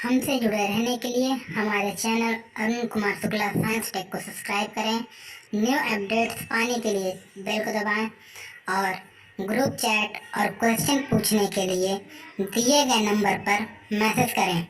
हमसे जुड़े रहने के लिए हमारे channel Arun Kumar Shukla science tech को सब्सक्राइब करें। न्यू अपडेट्स पाने के लिए बेल को दबाएं और ग्रुप चैट और क्वेश्चन पूछने के लिए दिए गए नंबर पर मैसेज करें।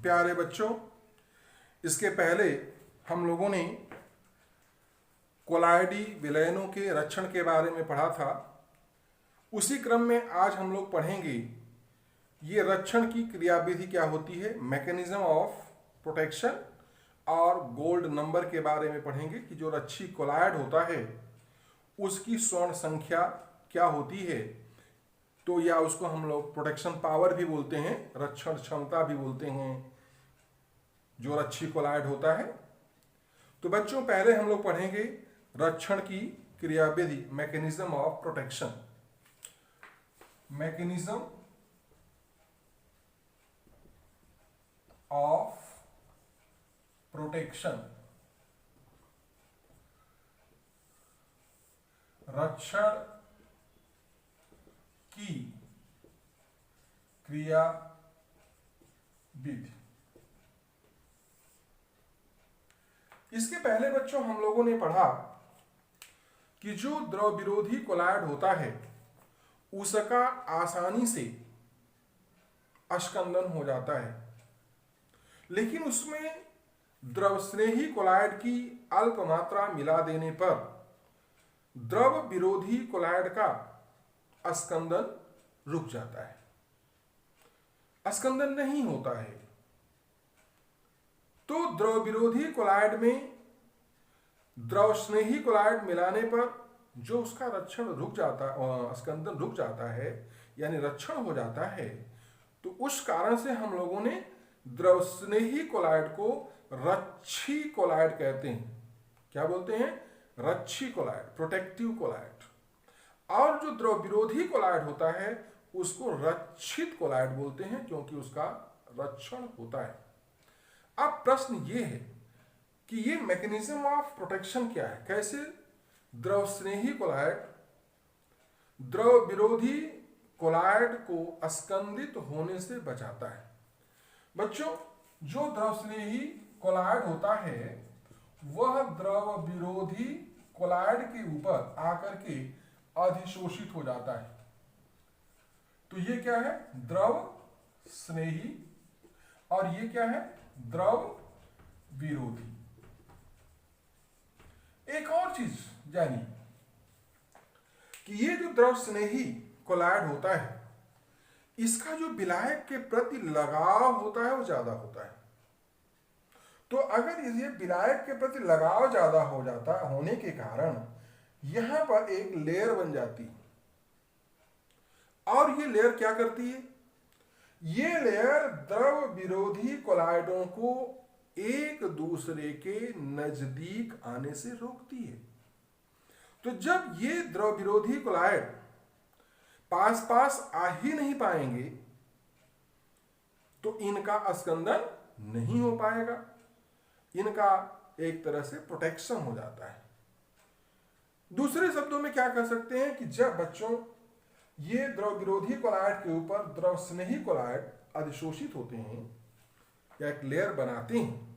प्यारे बच्चों, इसके पहले हम लोगों ने कोलाइडी विलयनों के रक्षण के बारे में पढ़ा था। उसी क्रम में आज हम लोग पढ़ेंगे ये रक्षण की क्रियाविधि क्या होती है, मैकेनिज्म ऑफ प्रोटेक्शन, और गोल्ड नंबर के बारे में पढ़ेंगे कि जो रच्छी कोलाइड होता है उसकी स्वर्ण संख्या क्या होती है। तो या उसको हम लोग प्रोटेक्शन पावर भी बोलते हैं, रक्षण क्षमता भी बोलते हैं जो रच्छी कोलाइड होता है। तो बच्चों, पहले हम लोग पढ़ेंगे रक्षण की क्रियाविधि, mechanism of protection. Mechanism of protection, रक्षण की क्रियाविधि। इसके पहले बच्चों हम लोगों ने पढ़ा कि जो द्रव विरोधी कोलाइड होता है उसका आसानी से अष्कंदन हो जाता है, लेकिन उसमें द्रव स्नेही कोलाइड की अल्प मात्रा मिला देने पर द्रव विरोधी कोलाइड का अस्कंदन रुक जाता है, अस्कंदन नहीं होता है। तो द्रव विरोधी कोलाइड में द्रव स्नेही कोलाइड मिलाने पर जो उसका रक्षण रुक जाता, अस्कंदन रुक जाता है, यानी रक्षण हो जाता है। तो उस कारण से हम लोगों ने द्रव स्नेही कोलाइड को रच्छी कोलाइड कहते हैं। क्या बोलते हैं? रच्छी कोलाइड, प्रोटेक्टिव कोलाइड। और जो द्रव विरोधी कोलाइड होता है उसको रक्षित कोलाइड बोलते हैं, क्योंकि उसका रक्षण होता है। अब प्रश्न ये है कि ये मैकेनिज्म ऑफ प्रोटेक्शन क्या है, कैसे द्रव स्नेही कोलाइड द्रव विरोधी कोलाइड को अस्कंदित होने से बचाता है। बच्चों, जो द्रव स्नेही कोलाइड होता है वह द्रव विरोधी कोलाइड के ऊपर आकर के अधिशोषित हो जाता है। तो ये क्या है? द्रव स्नेही। और ये क्या है? द्रव विरोधी। एक और चीज जानिए कि ये जो द्रव स्नेही कोलाइड होता है इसका जो विलायक के प्रति लगाव होता है वो ज्यादा होता है। तो अगर ये विलायक के प्रति लगाव ज्यादा हो जाता होने के कारण यहां पर एक लेयर बन जाती है। और ये लेयर क्या करती है? ये लेयर द्रव विरोधी कोलाइडों को एक दूसरे के नजदीक आने से रोकती है। तो जब ये द्रव विरोधी कोलाइड पास पास आ ही नहीं पाएंगे तो इनका अस्कंदन नहीं हो पाएगा, इनका एक तरह से प्रोटेक्शन हो जाता है। दूसरे शब्दों में क्या कह सकते हैं कि जब बच्चों ये द्रव विरोधी कोलाइड के ऊपर द्रव स्नेही कोलाइड अधिशोषित होते हैं या एक लेयर बनाते हैं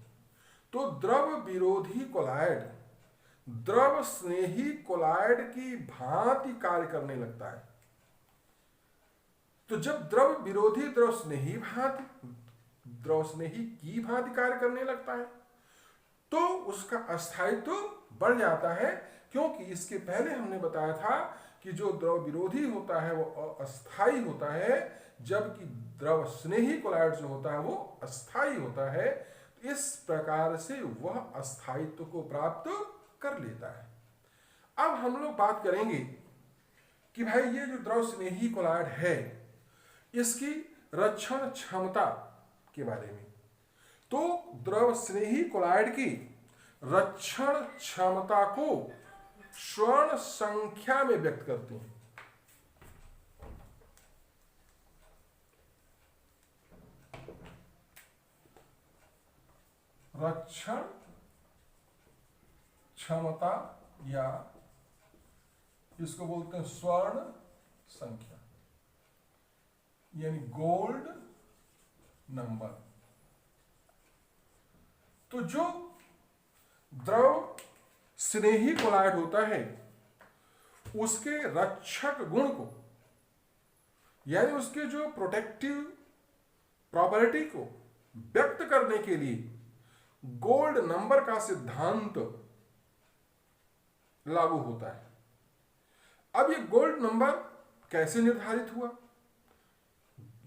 तो द्रव विरोधी कोलाइड द्रव स्नेही कोलाइड की भांति कार्य करने लगता है। तो जब द्रव विरोधी द्रव स्नेही की भांति कार्य करने लगता है तो उसका अस्थायित्व बढ़ जाता है, क्योंकि इसके पहले हमने बताया था कि जो द्रव विरोधी होता है वो अस्थायी होता है, जबकि द्रव स्नेही कोलाइड जो होता है वो अस्थायी होता है। इस प्रकार से वह अस्थायित्व को प्राप्त कर लेता है। अब हम लोग बात करेंगे कि भाई ये जो द्रव स्नेही कोलाइड है इसकी रक्षण क्षमता के बारे में। तो द्रव स्नेही कोलाइड की रक्षण क्षमता को स्वर्ण संख्या में व्यक्त करते हैं। रक्षण क्षमता या इसको बोलते हैं स्वर्ण संख्या यानी गोल्ड नंबर। तो जो द्रव स्नेही कोलाइड होता है उसके रक्षक गुण को यानी उसके जो प्रोटेक्टिव प्रॉपर्टी को व्यक्त करने के लिए गोल्ड नंबर का सिद्धांत लागू होता है। अब ये गोल्ड नंबर कैसे निर्धारित हुआ,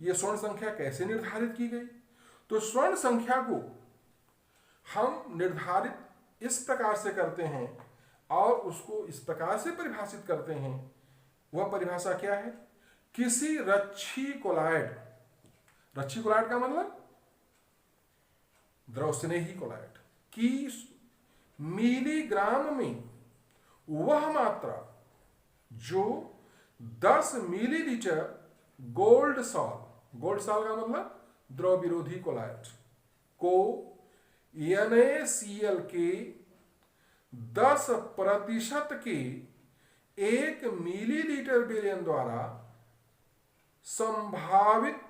ये स्वर्ण संख्या कैसे निर्धारित की गई? तो स्वर्ण संख्या को हम निर्धारित इस प्रकार से करते हैं और उसको इस प्रकार से परिभाषित करते हैं। वह परिभाषा क्या है? किसी रच्छी कोलाइड का मतलब द्रव स्नेही कोलाइड की मिलीग्राम में वह मात्रा जो 10 मिलीलीटर गोल्ड सॉल का मतलब द्रव विरोधी कोलाइड को NaCl के 10% के 1 मिलीलीटर विलयन द्वारा संभावित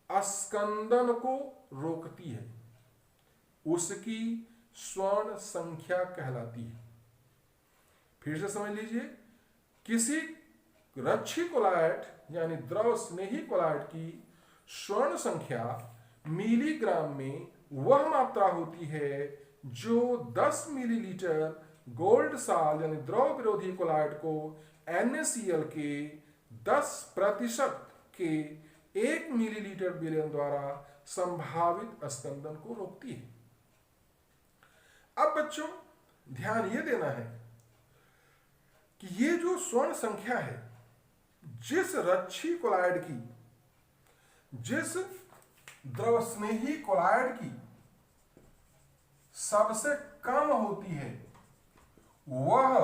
अस्कंदन को रोकती है, उसकी स्वर्ण संख्या कहलाती है। फिर से समझ लीजिए, किसी रच्छी कोलाइड यानी द्रव स्नेही कोलाइड की स्वर्ण संख्या मिलीग्राम में वह मात्रा होती है जो 10 मिलीलीटर गोल्ड सॉल यानी द्रव विरोधी कोलाइड को NaCl के 10% के 1 मिलीलीटर विलयन द्वारा संभावित अस्कंदन को रोकती है। अब बच्चों ध्यान ये देना है कि ये जो स्वर्ण संख्या है, जिस रच्छी कोलाइड की, जिस द्रव स्नेही कोलाइड की सबसे कम होती है, वह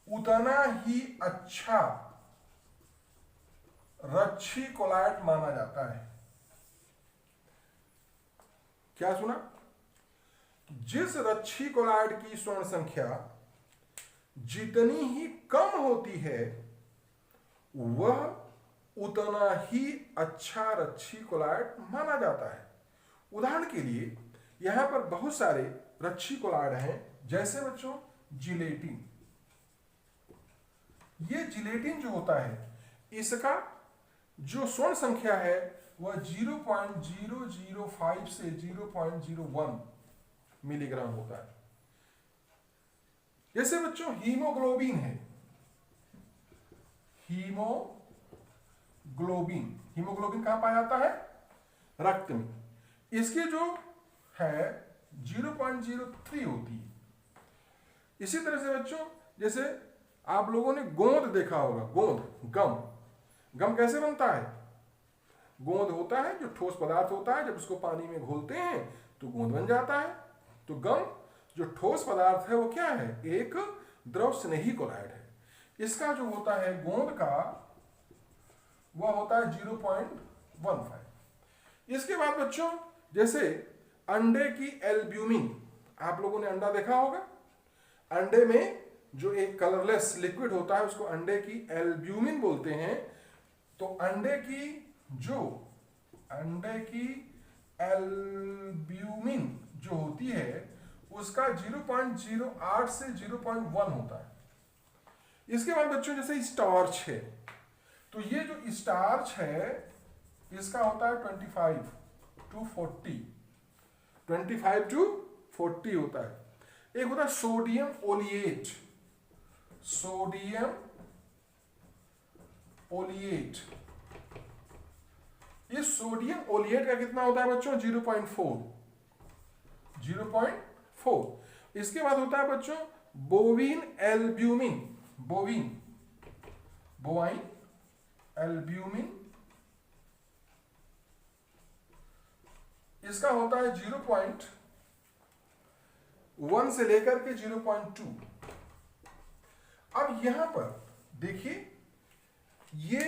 उतना ही अच्छा रच्छी कोलाइड माना जाता है। क्या सुना? जिस रच्छी कोलाइड की स्वर्ण संख्या जितनी ही कम होती है वह उतना ही अच्छा रच्छी कोलाइड माना जाता है। उदाहरण के लिए यहां पर बहुत सारे रच्छी कोलाइड हैं, जैसे बच्चों जिलेटिन। ये जिलेटिन जो होता है इसका जो स्वर्ण संख्या है वह 0.005 से 0.01 मिलीग्राम होता है। जैसे बच्चों हीमोग्लोबिन है, हीमोग्लोबिन कहां पाया जाता है? रक्त में। इसकी जो है 0.03 होती है। इसी तरह से बच्चों जैसे आप लोगों ने गोंद देखा होगा, गम कैसे बनता है? गोंद होता है जो ठोस पदार्थ होता है, जब उसको पानी में घोलते हैं तो गोंद बन जाता है। तो गम जो ठोस पदार्थ है वो क्या है? एक द्रव स्नेही कोलाइड है। इसका जो होता है गोंद का वह होता है 0.15। इसके बाद बच्चों जैसे अंडे की एल्ब्यूमिन, आप लोगों ने अंडा देखा होगा, अंडे में जो एक कलरलेस लिक्विड होता है उसको अंडे की एल्ब्यूमिन बोलते हैं। तो अंडे की एल्ब्यूमिन जो होती है उसका 0.08 से 0.1 होता है। इसके बाद बच्चों जैसे स्टार्च है, तो ये जो स्टार्च है इसका होता है 25 to 40 होता है। एक होता है सोडियम ओलिएट। इस सोडियम ओलिएट का कितना होता है बच्चों? 0.4। इसके बाद होता है बच्चों बोवाइन एल्ब्यूमिन। इसका होता है 0.1 से लेकर के 0.2। अब यहां पर देखिए ये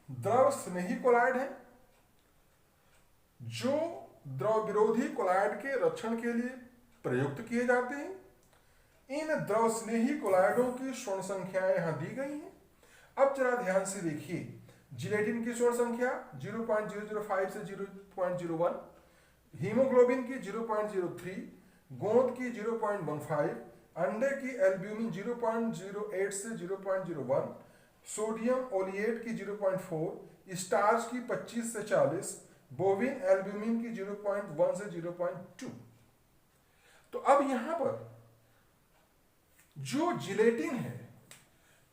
द्रव स्नेही कोलाइड है जो द्रव विरोधी कोलाइड के रक्षण के लिए प्रयुक्त किए जाते हैं। इन द्रव स्नेही कोलाइडों की स्वर्ण संख्याएं यहां दी गई हैं। अब जरा ध्यान से देखिए, जिलेटिन की स्वर्ण संख्या 0.005 से 0.01, हीमोग्लोबिन की 0.03, गोंद की 0.15, अंडे की एल्ब्यूमिन 0.08 से 0.01, सोडियम ओलिएट की 0.4, स्टार्च की 25 से 40, बोविन एल्ब्यूमिन की 0.1 से 0.2। तो अब यहां पर जो जिलेटिन है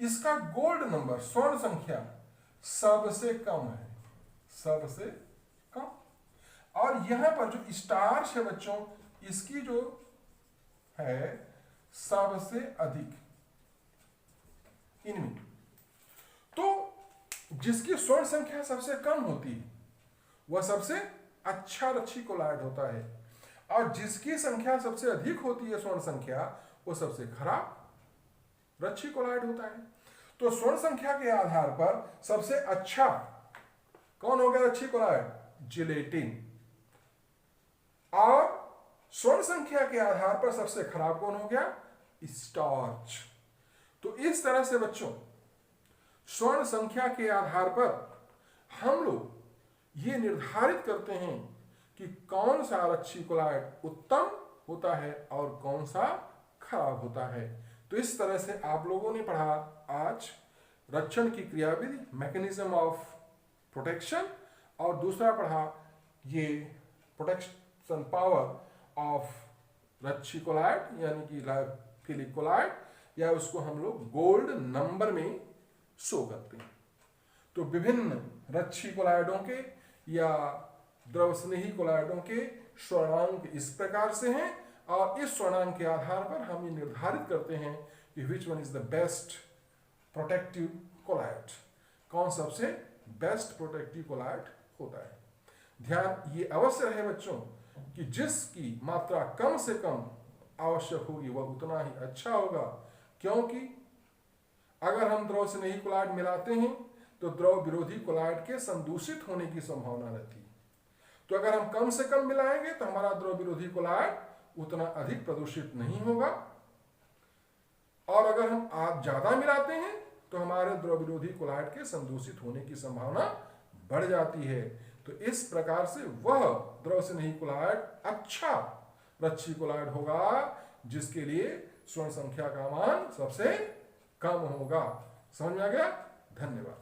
इसका गोल्ड नंबर स्वर्ण संख्या सबसे कम है, सबसे कम। और यहां पर जो स्टार्च है बच्चों, इसकी जो है सबसे अधिक इनमें। तो जिसकी स्वर्ण संख्या सबसे कम होती है वह सबसे अच्छा रच्छी कोलाइड होता है, और जिसकी संख्या सबसे अधिक होती है स्वर्ण संख्या, वो सबसे खराब रच्छी कोलाइड होता है। तो स्वर्ण संख्या के आधार पर सबसे अच्छा कौन हो गया रच्छी कोलाइड? जिलेटिन। और स्वर्ण संख्या के आधार पर सबसे खराब कौन हो गया? स्टार्च। तो इस तरह से बच्चों स्वर्ण संख्या के आधार पर हम लोग ये निर्धारित करते हैं कि कौन सा रच्छी कोलाइड उत्तम होता है और कौन सा खराब होता है। तो इस तरह से आप लोगों ने पढ़ा आज रक्षण की क्रियाविधि, मैकेनिज्म ऑफ प्रोटेक्शन, और दूसरा पढ़ा ये प्रोटेक्शन पावर ऑफ रच्छी कोलाइड यानी कि लाइफिलिक कोलाइड, या उसको हम लोग गोल्ड नंबर में शो करते हैं। तो विभिन्न रच्छी कोलाइडों के या द्रव स्नेही कोलाइडों के स्वर्णांक इस प्रकार से हैं, और इस स्वर्णांक के आधार पर हम ये निर्धारित करते हैं कि which one is the best protective colloid, कौन सबसे बेस्ट प्रोटेक्टिव कोलाइड होता है। ध्यान ये अवश्य रहे बच्चों कि जिसकी मात्रा कम से कम आवश्यक होगी वह उतना ही अच्छा होगा, क्योंकि अगर हम द्रव स्नेही कोलाइड मिलाते हैं तो द्रव विरोधी कोलाइड के संदूषित होने की संभावना रहती है। तो अगर हम कम से कम मिलाएंगे तो हमारा द्रव विरोधी कोलाइड उतना अधिक प्रदूषित नहीं होगा, और अगर हम आप ज्यादा मिलाते हैं तो हमारे द्रव विरोधी कोलाइड के संदूषित होने की संभावना बढ़ जाती है। तो इस प्रकार से वह द्रव स्नेही कोलाइड अच्छा रच्छी कोलाइड होगा जिसके लिए स्वर्ण संख्या का मान सबसे कम होगा। समझ में आ गया? धन्यवाद।